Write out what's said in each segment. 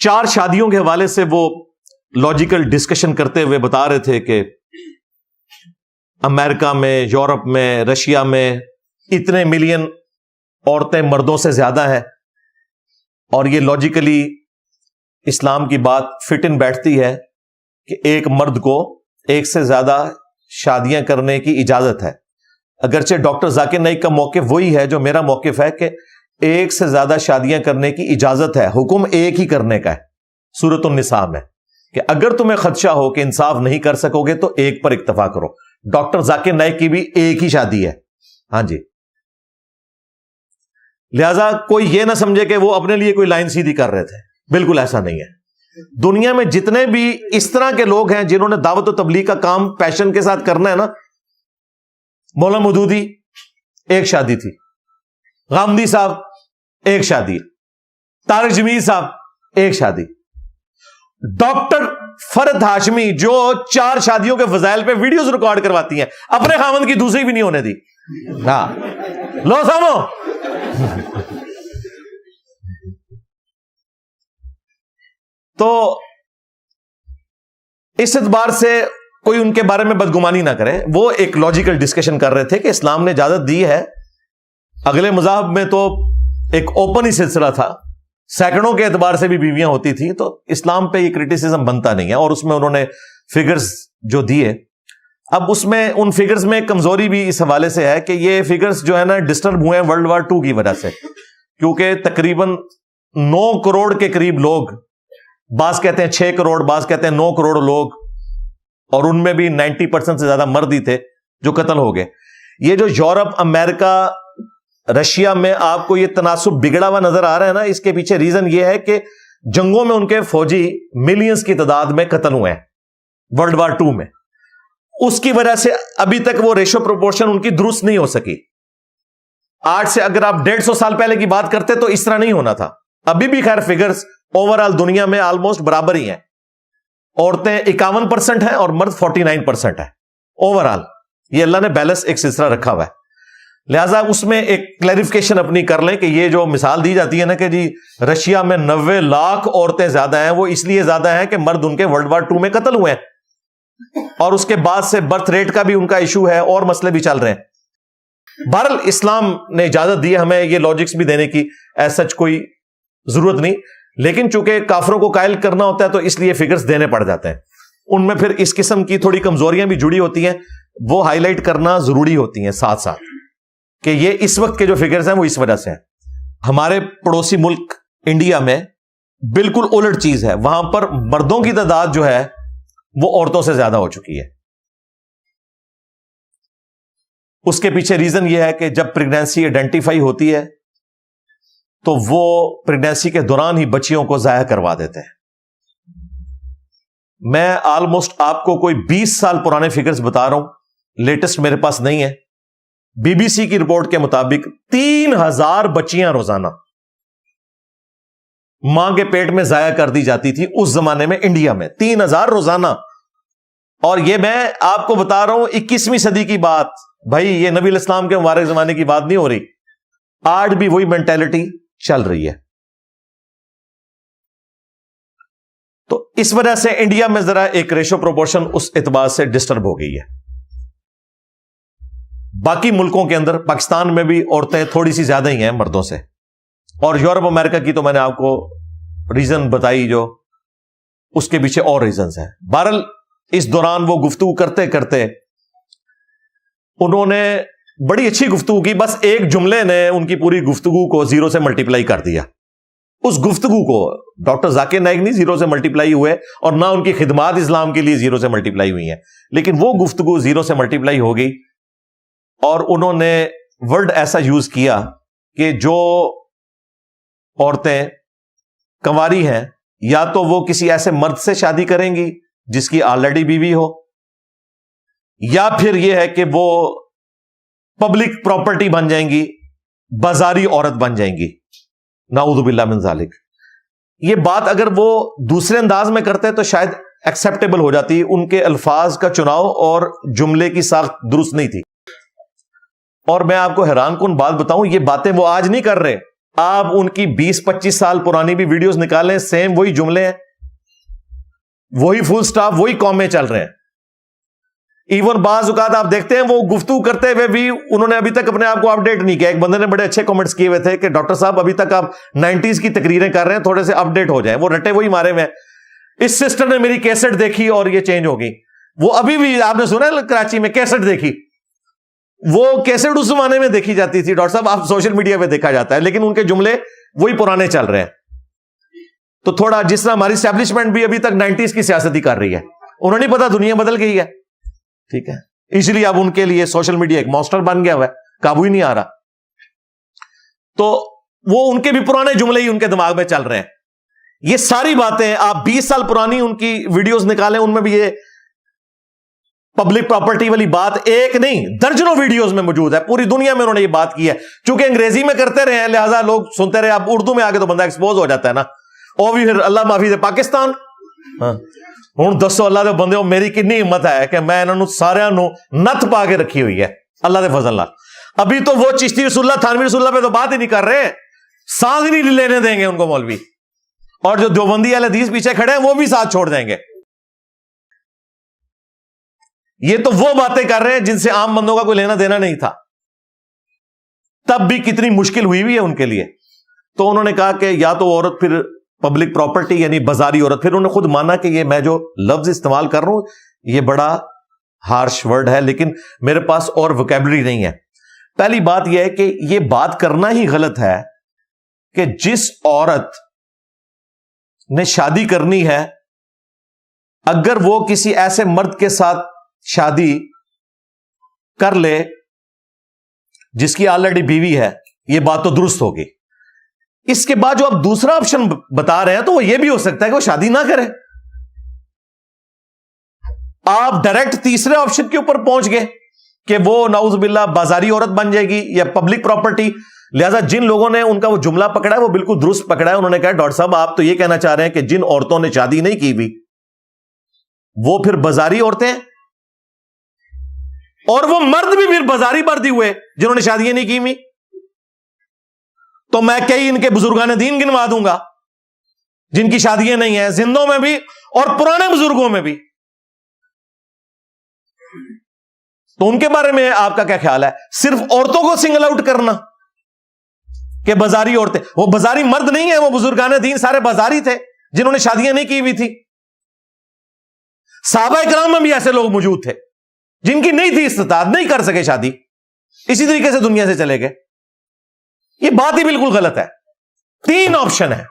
4 شادیوں کے حوالے سے وہ لاجیکل ڈسکشن کرتے ہوئے بتا رہے تھے کہ امریکہ میں، یورپ میں، رشیا میں اتنے ملین عورتیں مردوں سے زیادہ ہیں، اور یہ لاجیکلی اسلام کی بات فٹ ان بیٹھتی ہے کہ ایک مرد کو ایک سے زیادہ شادیاں کرنے کی اجازت ہے۔ اگرچہ ڈاکٹر ذاکر نائک کا موقف وہی ہے جو میرا موقف ہے کہ ایک سے زیادہ شادیاں کرنے کی اجازت ہے، حکم ایک ہی کرنے کا ہے سورۃ النساء میں، کہ اگر تمہیں خدشہ ہو کہ انصاف نہیں کر سکو گے تو ایک پر اکتفا کرو۔ ڈاکٹر ذاکر نائک کی بھی ایک ہی شادی ہے، ہاں جی۔ لہذا کوئی یہ نہ سمجھے کہ وہ اپنے لیے کوئی لائن سیدھی کر رہے تھے، بالکل ایسا نہیں ہے۔ دنیا میں جتنے بھی اس طرح کے لوگ ہیں جنہوں نے دعوت و تبلیغ کا کام پیشن کے ساتھ کرنا ہے نا، مولانا مودودی ایک شادی تھی، غامدی صاحب ایک شادی، طارق جمیل صاحب ایک شادی، ڈاکٹر فرد ہاشمی جو 4 شادیوں کے فضائل پہ ویڈیوز ریکارڈ کرواتی ہیں، اپنے خاوند کی دوسری بھی نہیں ہونے دی۔ ہاں لو سامو، تو اس اعتبار سے کوئی ان کے بارے میں بدگمانی نہ کرے۔ وہ ایک لاجیکل ڈسکشن کر رہے تھے کہ اسلام نے اجازت دی ہے۔ اگلے مذاہب میں تو ایک اوپن ہی سلسلہ تھا، سینکڑوں کے اعتبار سے بھی بیویاں ہوتی تھیں، تو اسلام پہ یہ کرٹیسزم بنتا نہیں ہے۔ اور اس میں انہوں نے فگرز جو دیے، اب اس میں ان فگرز میں کمزوری بھی اس حوالے سے ہے کہ یہ فگرز جو ہے نا ڈسٹرب ہوئے ہیں ورلڈ وار 2 کی وجہ سے، کیونکہ تقریباً 9 کروڑ کے قریب لوگ، بعض کہتے ہیں 6 کروڑ، بعض کہتے ہیں 9 کروڑ لوگ، اور ان میں بھی 90% سے زیادہ مرد ہی تھے جو قتل ہو گئے۔ یہ جو یورپ، امریکہ، رشیا میں آپ کو یہ تناسب بگڑا ہوا نظر آ رہا ہے نا، اس کے پیچھے ریزن یہ ہے کہ جنگوں میں ان کے فوجی ملینز کی تعداد میں قتل ہوئے ہیں ورلڈ وار 2 میں۔ اس کی وجہ سے ابھی تک وہ ریشو پروپورشن ان کی درست نہیں ہو سکی۔ آج سے اگر آپ 150 سال پہلے کی بات کرتے تو اس طرح نہیں ہونا تھا۔ ابھی بھی خیر فگرز اوورآل دنیا میں آلموسٹ برابر ہی ہیں، عورتیں 51% ہیں اور مرد 49% ہیں اوورآل۔ یہ اللہ نے بیلنس ایک سلسلہ رکھا ہوا ہے۔ لہٰذا اس میں ایک کلیریفیکیشن اپنی کر لیں کہ یہ جو مثال دی جاتی ہے نا کہ جی رشیا میں 90 لاکھ عورتیں زیادہ ہیں، وہ اس لیے زیادہ ہیں کہ مرد ان کے ورلڈ وار 2 میں قتل ہوئے ہیں، اور اس کے بعد سے برتھ ریٹ کا بھی ان کا ایشو ہے، اور مسئلے بھی چل رہے ہیں۔ بہرحال اسلام نے اجازت دی ہے ہمیں یہ لاجکس بھی دینے کی، ایز سچ کوئی ضرورت نہیں، لیکن چونکہ کافروں کو قائل کرنا ہوتا ہے تو اس لیے فگرز دینے پڑ جاتے ہیں۔ ان میں پھر اس قسم کی تھوڑی کمزوریاں بھی جڑی ہوتی ہیں، وہ ہائی لائٹ کرنا ضروری ہوتی ہیں ساتھ ساتھ، کہ یہ اس وقت کے جو فگرز ہیں وہ اس وجہ سے ہیں۔ ہمارے پڑوسی ملک انڈیا میں بالکل الٹ چیز ہے، وہاں پر مردوں کی تعداد جو ہے وہ عورتوں سے زیادہ ہو چکی ہے۔ اس کے پیچھے ریزن یہ ہے کہ جب پریگنینسی آئیڈینٹیفائی ہوتی ہے تو وہ پریگنینسی کے دوران ہی بچیوں کو ضائع کروا دیتے ہیں۔ میں آلموسٹ آپ کو کوئی 20 سال پرانے فگرز بتا رہا ہوں، لیٹسٹ میرے پاس نہیں ہے۔ بی بی سی کی رپورٹ کے مطابق 3000 بچیاں روزانہ ماں کے پیٹ میں ضائع کر دی جاتی تھی اس زمانے میں انڈیا میں، 3000 روزانہ۔ اور یہ میں آپ کو بتا رہا ہوں 21ویں صدی کی بات، بھائی یہ نبی الاسلام کے مبارک زمانے کی بات نہیں ہو رہی، آج بھی وہی مینٹالٹی چل رہی ہے۔ تو اس وجہ سے انڈیا میں ذرا ایک ریشو پروپورشن اس اعتبار سے ڈسٹرب ہو گئی ہے۔ باقی ملکوں کے اندر، پاکستان میں بھی عورتیں تھوڑی سی زیادہ ہی ہیں مردوں سے، اور یورپ امریکہ کی تو میں نے آپ کو ریزن بتائی، جو اس کے پیچھے اور ریزنز ہیں۔ بہرحال اس دوران وہ گفتگو کرتے کرتے انہوں نے بڑی اچھی گفتگو کی، بس ایک جملے نے ان کی پوری گفتگو کو 0 سے ملٹیپلائی کر دیا۔ اس گفتگو کو ڈاکٹر ذاکر نائک نہیں 0 سے ملٹیپلائی ہوئے، اور نہ ان کی خدمات اسلام کے لیے 0 سے ملٹیپلائی ہوئی ہیں، لیکن وہ گفتگو 0 سے ملٹیپلائی ہو گئی، اور انہوں نے ورڈ ایسا یوز کیا کہ جو عورتیں کنواری ہیں یا تو وہ کسی ایسے مرد سے شادی کریں گی جس کی آلریڈی بیوی ہو، یا پھر یہ ہے کہ وہ پبلک پراپرٹی بن جائیں گی، بازاری عورت بن جائیں گی، نعوذ باللہ من ذالک۔ یہ بات اگر وہ دوسرے انداز میں کرتے تو شاید ایکسیپٹیبل ہو جاتی، ان کے الفاظ کا چناؤ اور جملے کی ساخت درست نہیں تھی۔ اور میں آپ کو حیران کن بات بتاؤں، یہ باتیں وہ آج نہیں کر رہے، آپ ان کی 20-25 سال پرانی بھی ویڈیوز نکالیں، سیم وہی جملے ہیں، وہی فل سٹاپ، وہی کامے چل رہے ہیں. ایون بعض اوقات آپ دیکھتے ہیں وہ گفتگو کرتے ہوئے بھی انہوں نے ابھی تک اپنے آپ کو اپڈیٹ نہیں کیا. ایک بندے نے بڑے اچھے کامنٹس کیے ہوئے تھے کہ ڈاکٹر صاحب ابھی تک آپ 90s کی تقریریں کر رہے ہیں، تھوڑے سے اپڈیٹ ہو جائیں. وہ رٹے وہی مارے ہوئے ہیں. اس سسٹر نے میری کیسٹ دیکھی اور یہ چینج ہو گئی. وہ ابھی بھی آپ نے سنا ہے کراچی میں کیسٹ دیکھی، وہ کیسٹ اس زمانے میں دیکھی جاتی تھی ڈاکٹر صاحب، آپ سوشل میڈیا پہ دیکھا جاتا ہے، لیکن ان کے جملے وہی پرانے چل رہے ہیں. تو تھوڑا جس طرح ہماری اسٹیبلشمنٹ بھی ابھی تک 90s کی سیاست ہی کر رہی ہے، انہوں نہیں پتا دنیا بدل گئی ہے. ٹھیک ہے، اس لیے اب ان کے لیے سوشل میڈیا ایک مانسٹر بن گیا ہوا ہے، قابو ہی نہیں آ رہا. تو وہ ان کے بھی پرانے جملے ہی ان کے دماغ میں چل رہے ہیں. یہ ساری باتیں آپ 20 سال پرانی ان کی ویڈیوز نکالیں، ان میں بھی یہ پبلک پراپرٹی والی بات ایک نہیں درجنوں ویڈیوز میں موجود ہے. پوری دنیا میں انہوں نے یہ بات کی ہے. چونکہ انگریزی میں کرتے رہے ہیں لہذا لوگ سنتے رہے. اب اردو میں آگے تو بندہ ایکسپوز ہو جاتا ہے نا. اور بھی پھر اللہ معافی دے پاکستان ہوں دسو اللہ دے بندے میری کنی ہمت ہے کہ میں انہوں سارے نت پا کے رکھی ہوئی ہے اللہ دے فضل اللہ. ابھی تو وہ چشتی رسول اللہ تھانوی رسول اللہ پہ تو بات ہی نہیں کر رہے، سانس ہی نہیں لینے دیں گے ان کو مولوی. اور جو دیوبندی اہل حدیث پیچھے کھڑے ہیں وہ بھی ساتھ چھوڑ دیں گے. یہ تو وہ باتیں کر رہے ہیں جن سے عام بندوں کا کوئی لینا دینا نہیں تھا. تب بھی کتنی مشکل ہوئی ہے ان کے لیے. تو انہوں نے کہا کہ یا تو عورت پھر پبلک پراپرٹی یعنی بازاری عورت. پھر انہوں نے خود مانا کہ یہ میں جو لفظ استعمال کر رہا ہوں یہ بڑا ہارش ورڈ ہے، لیکن میرے پاس اور ووکیبلری نہیں ہے. پہلی بات یہ ہے کہ یہ بات کرنا ہی غلط ہے کہ جس عورت نے شادی کرنی ہے اگر وہ کسی ایسے مرد کے ساتھ شادی کر لے جس کی آلریڈی بیوی ہے، یہ بات تو درست ہوگی. اس کے بعد جو آپ دوسرا آپشن بتا رہے ہیں تو وہ یہ بھی ہو سکتا ہے کہ وہ شادی نہ کرے. آپ ڈائریکٹ تیسرے آپشن کے اوپر پہنچ گئے کہ وہ نعوذ باللہ بازاری عورت بن جائے گی یا پبلک پراپرٹی. لہذا جن لوگوں نے ان کا وہ جملہ پکڑا ہے وہ بالکل درست پکڑا ہے. انہوں نے کہا ڈاکٹر صاحب آپ تو یہ کہنا چاہ رہے ہیں کہ جن عورتوں نے شادی نہیں کی ہوئی وہ پھر بازاری عورتیں ہیں، اور وہ مرد بھی پھر بازاری مرد ہی ہوئے جنہوں نے شادیاں نہیں کی ہوئی. تو میں کئی ان کے بزرگان دین گنوا دوں گا جن کی شادیاں نہیں ہیں، زندوں میں بھی اور پرانے بزرگوں میں بھی. تو ان کے بارے میں آپ کا کیا خیال ہے؟ صرف عورتوں کو سنگل آؤٹ کرنا کہ بازاری عورتیں، وہ بازاری مرد نہیں ہیں، وہ بزرگان دین سارے بازاری تھے جنہوں نے شادیاں نہیں کی ہوئی تھی. صحابہ کرام میں بھی ایسے لوگ موجود تھے جن کی نہیں تھی استطاعت، نہیں کر سکے شادی، اسی طریقے سے دنیا سے چلے گئے. یہ بات ہی بالکل غلط ہے. 3 آپشن ہے،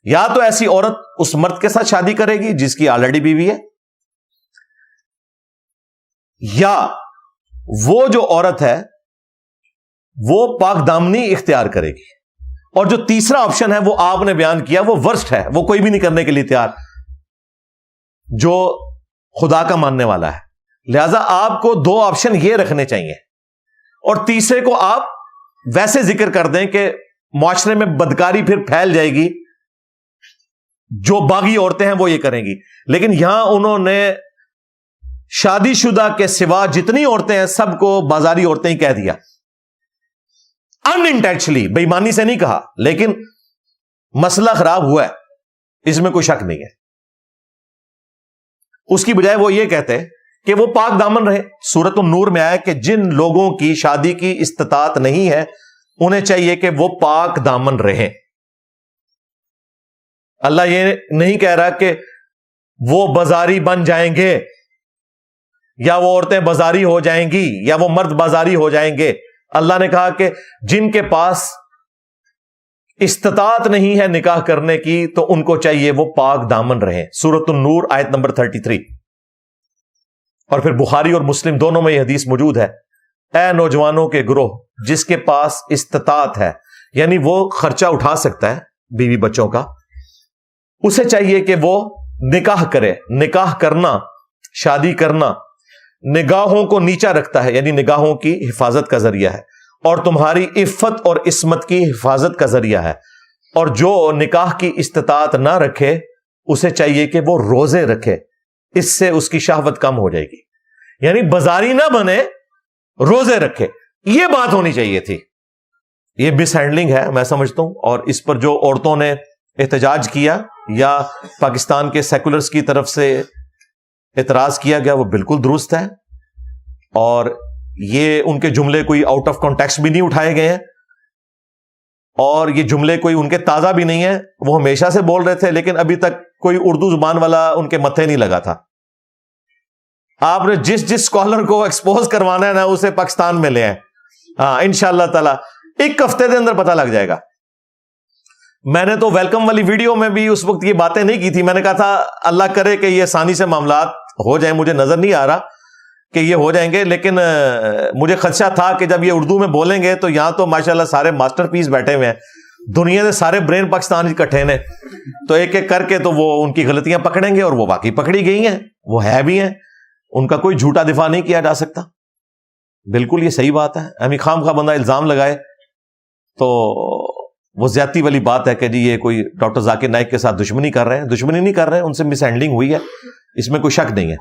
یا تو ایسی عورت اس مرد کے ساتھ شادی کرے گی جس کی آلریڈی بیوی ہے، یا وہ جو عورت ہے وہ پاک دامنی اختیار کرے گی. اور جو تیسرا آپشن ہے وہ آپ نے بیان کیا وہ ورسٹ ہے، وہ کوئی بھی نہیں کرنے کے لیے تیار جو خدا کا ماننے والا ہے. لہذا آپ کو 2 آپشن یہ رکھنے چاہیے، اور تیسرے کو آپ ویسے ذکر کر دیں کہ معاشرے میں بدکاری پھر پھیل جائے گی، جو باغی عورتیں ہیں وہ یہ کریں گی. لیکن یہاں انہوں نے شادی شدہ کے سوا جتنی عورتیں ہیں سب کو بازاری عورتیں ہی کہہ دیا. ان انٹینشنلی، بے ایمانی سے نہیں کہا، لیکن مسئلہ خراب ہوا ہے، اس میں کوئی شک نہیں ہے. اس کی بجائے وہ یہ کہتے کہ وہ پاک دامن رہے. سورۃ النور میں آیا کہ جن لوگوں کی شادی کی استطاعت نہیں ہے انہیں چاہیے کہ وہ پاک دامن رہیں. اللہ یہ نہیں کہہ رہا کہ وہ بازاری بن جائیں گے یا وہ عورتیں بازاری ہو جائیں گی یا وہ مرد بازاری ہو جائیں گے. اللہ نے کہا کہ جن کے پاس استطاعت نہیں ہے نکاح کرنے کی تو ان کو چاہیے وہ پاک دامن رہیں. سورۃ النور آیت نمبر 33. اور پھر بخاری اور مسلم دونوں میں یہ حدیث موجود ہے، اے نوجوانوں کے گروہ جس کے پاس استطاعت ہے، یعنی وہ خرچہ اٹھا سکتا ہے بیوی بچوں کا، اسے چاہیے کہ وہ نکاح کرے. نکاح کرنا، شادی کرنا نگاہوں کو نیچا رکھتا ہے، یعنی نگاہوں کی حفاظت کا ذریعہ ہے، اور تمہاری عفت اور عصمت کی حفاظت کا ذریعہ ہے. اور جو نکاح کی استطاعت نہ رکھے اسے چاہیے کہ وہ روزے رکھے، اس سے اس کی شہوت کم ہو جائے گی. یعنی بازاری نہ بنے، روزے رکھے. یہ بات ہونی چاہیے تھی. یہ مس ہینڈلنگ ہے میں سمجھتا ہوں، اور اس پر جو عورتوں نے احتجاج کیا یا پاکستان کے سیکولرز کی طرف سے اعتراض کیا گیا وہ بالکل درست ہے، اور یہ ان کے جملے کوئی آؤٹ آف کانٹیکسٹ بھی نہیں اٹھائے گئے ہیں، اور یہ جملے کوئی ان کے تازہ بھی نہیں ہیں، وہ ہمیشہ سے بول رہے تھے لیکن ابھی تک کوئی اردو زبان والا ان کے متھے نہیں لگا تھا۔ آپ نے جس اسکالر کو ایکسپوز کروانا ہے نا اسے پاکستان میں لے آئیں، ہاں انشاءاللہ تعالی ایک ہفتے کے اندر پتہ لگ جائے گا۔ میں نے تو ویلکم والی ویڈیو میں بھی اس وقت یہ باتیں نہیں کی تھی، میں نے کہا تھا اللہ کرے کہ یہ آسانی سے معاملات ہو جائیں، مجھے نظر نہیں آ رہا کہ یہ ہو جائیں گے، لیکن مجھے خدشہ تھا کہ جب یہ اردو میں بولیں گے تو یہاں تو ماشاءاللہ سارے ماسٹر پیس بیٹھے ہوئے ہیں، دنیا کے سارے برین پاکستان اکٹھے نے، تو ایک ایک کر کے تو وہ ان کی غلطیاں پکڑیں گے، اور وہ باقی پکڑی گئی ہیں، وہ ہے بھی ہیں، ان کا کوئی جھوٹا دفاع نہیں کیا جا سکتا۔ بالکل یہ صحیح بات ہے، ہمیں خام خواہ بندہ الزام لگائے تو وہ زیادتی والی بات ہے کہ جی یہ کوئی ڈاکٹر ذاکر نائک کے ساتھ دشمنی کر رہے ہیں، دشمنی نہیں کر رہے ہیں، ان سے مس ہینڈلنگ ہوئی ہے، اس میں کوئی شک نہیں ہے۔